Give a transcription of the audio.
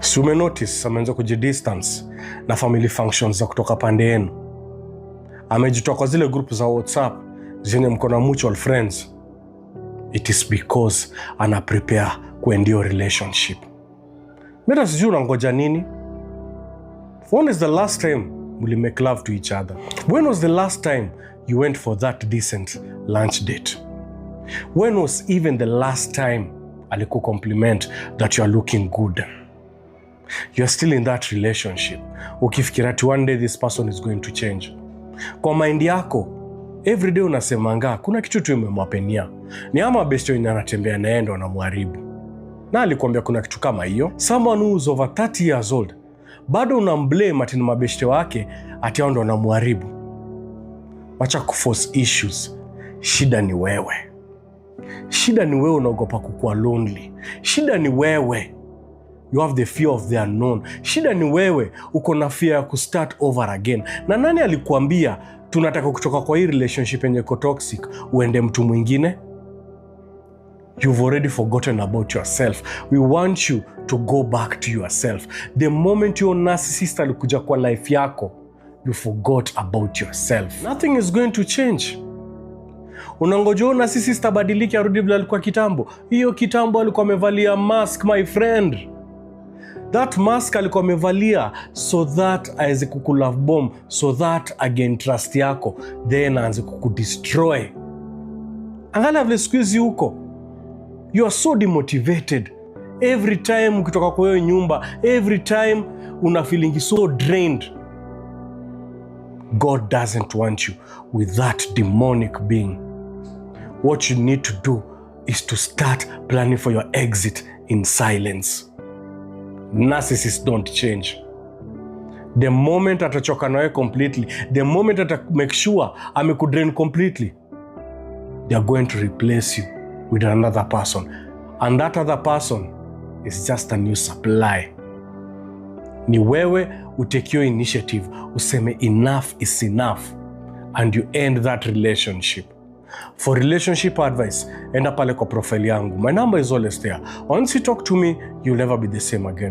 Si ume notice ameanza kujidistance na family functions za kutoka pande yenu. Amejitoa kwa zile group za WhatsApp zenye mko na mutual friends. It is because ana prepare kuendio relationship. Mimi sijui unangoja nini? When is the last time you make love to each other? When was the last time you went for that decent lunch date? When was even the last time aliku compliment that you are looking good? You are still in that relationship. Ukifikira ati one day this person is going to change. Kwa mind yako, every day unasemanga kuna kitu tu imemwapenia. Ni ama best wenye anatembea naye ndo anamharibu. Na alikwambia kuna kitu kama hiyo. Someone who is over 30 years old, bado unamblame ati ni mabeshte wake ati hao ndo wanamharibu. Wacha kuforce issues. Shida ni wewe. Shida ni wewe unaogopa kukuwa lonely. Shida ni wewe. You have the fear of the unknown. Shida ni wewe uko na fear ya kustart over again. Na nani alikuambia tunataka kutoka kwa hii relationship yenye iko toxic uende mtu mwingine? You've already forgotten about yourself. We want you to go back to yourself. The moment your narcissist alikuja kwa life yako, you forgot about yourself. Nothing is going to change. Unangoja narcissist abadilike arudi vile alikuwa kitambo. Hiyo kitambo alikuwa amevalia mask, my friend. That mask alikuwa amevalia so that aweze kukulove bomb, so that again trust yako, then aanze kukudestroy. Angalia vile siku hizi huko. You are so demotivated. Every time ukitoka kwa hiyo nyumba, every time una feeling so drained. God doesn't want you with that demonic being. What you need to do is to start planning for your exit in silence. Narcissists don't change. The moment atachoka nawe completely, the moment make sure amekudrain completely, they are going to replace you with another person. And that other person is just a new supply. Ni wewe utake your initiative, useme enough is enough, and you end that relationship. For relationship advice, enda pale kwa profile yangu. My number is always there. Once you talk to me, you'll never be the same again.